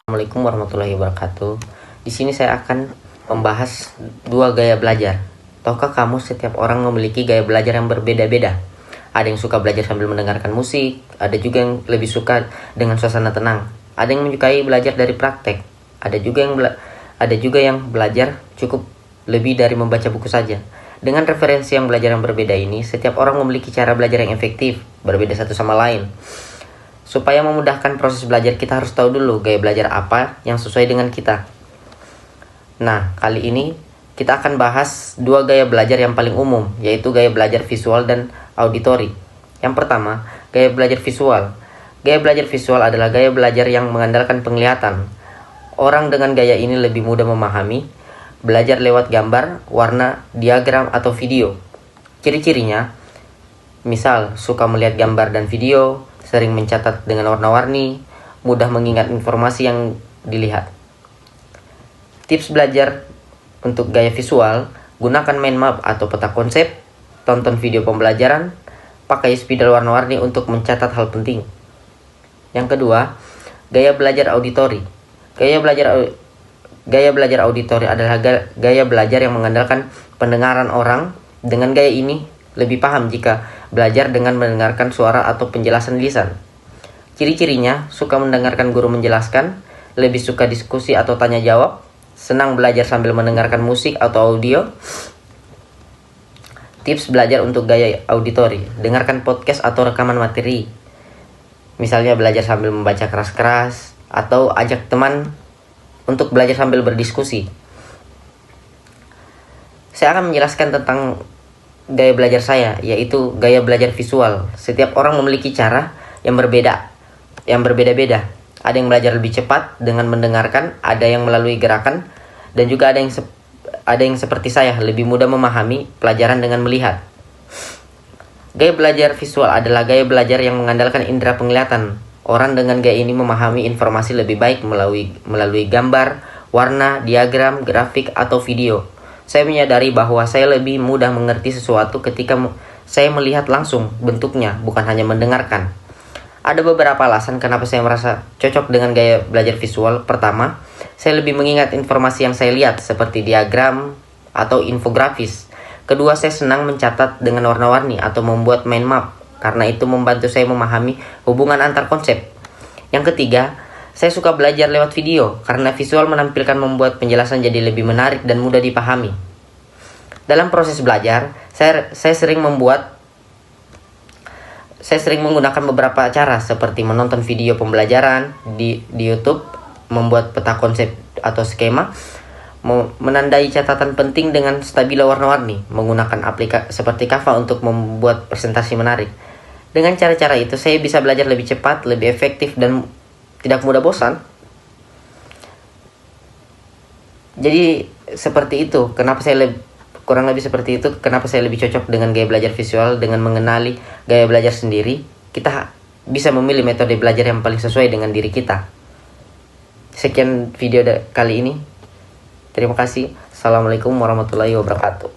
Assalamualaikum warahmatullahi wabarakatuh. Di sini saya akan membahas dua gaya belajar. Tahukah kamu setiap orang memiliki gaya belajar yang berbeda-beda? Ada yang suka belajar sambil mendengarkan musik, ada juga yang lebih suka dengan suasana tenang. Ada yang menyukai belajar dari praktek. Ada juga yang belajar cukup lebih dari membaca buku saja. Dengan referensi yang belajar yang berbeda ini, setiap orang memiliki cara belajar yang efektif, berbeda satu sama lain. Supaya memudahkan proses belajar, kita harus tahu dulu gaya belajar apa yang sesuai dengan kita. Nah, kali ini kita akan bahas dua gaya belajar yang paling umum, yaitu gaya belajar visual dan auditori. Yang pertama, gaya belajar visual. Gaya belajar visual adalah gaya belajar yang mengandalkan penglihatan. Orang dengan gaya ini lebih mudah memahami, belajar lewat gambar, warna, diagram, atau video. Ciri-cirinya, misal suka melihat gambar dan video, sering mencatat dengan warna-warni, mudah mengingat informasi yang dilihat. Tips belajar untuk gaya visual: gunakan mind map atau peta konsep, tonton video pembelajaran, pakai spidol warna-warni untuk mencatat hal penting. Yang kedua, gaya belajar auditori. Gaya belajar auditori adalah gaya belajar yang mengandalkan pendengaran orang. Dengan gaya ini lebih paham jika belajar dengan mendengarkan suara atau penjelasan lisan. Ciri-cirinya, suka mendengarkan guru menjelaskan, lebih suka diskusi atau tanya jawab, senang belajar sambil mendengarkan musik atau audio. Tips belajar untuk gaya auditori: dengarkan podcast atau rekaman materi. Misalnya belajar sambil membaca keras-keras, atau ajak teman untuk belajar sambil berdiskusi. Saya akan menjelaskan tentang gaya belajar saya, yaitu gaya belajar visual. Setiap orang memiliki cara yang berbeda-beda. Ada yang belajar lebih cepat dengan mendengarkan, ada yang melalui gerakan, dan juga ada yang seperti saya, lebih mudah memahami pelajaran dengan melihat. Gaya belajar visual adalah gaya belajar yang mengandalkan indera penglihatan. Orang dengan gaya ini memahami informasi lebih baik melalui gambar, warna, diagram, grafik, atau video. Saya menyadari bahwa saya lebih mudah mengerti sesuatu ketika saya melihat langsung bentuknya, bukan hanya mendengarkan. Ada beberapa alasan kenapa saya merasa cocok dengan gaya belajar visual. Pertama, saya lebih mengingat informasi yang saya lihat, seperti diagram atau infografis. Kedua, saya senang mencatat dengan warna-warni atau membuat mind map, karena itu membantu saya memahami hubungan antar konsep. Yang ketiga, saya suka belajar lewat video, karena visual menampilkan membuat penjelasan jadi lebih menarik dan mudah dipahami. Dalam proses belajar, saya sering menggunakan beberapa cara, seperti menonton video pembelajaran di YouTube, membuat peta konsep atau skema, menandai catatan penting dengan stabilo warna-warni, menggunakan aplikasi seperti Canva untuk membuat presentasi menarik. Dengan cara-cara itu, saya bisa belajar lebih cepat, lebih efektif, dan tidak mudah bosan. Jadi seperti itu, kenapa saya lebih cocok dengan gaya belajar visual. Dengan mengenali gaya belajar sendiri, kita bisa memilih metode belajar yang paling sesuai dengan diri kita. Sekian video kali ini. Terima kasih. Assalamualaikum warahmatullahi wabarakatuh.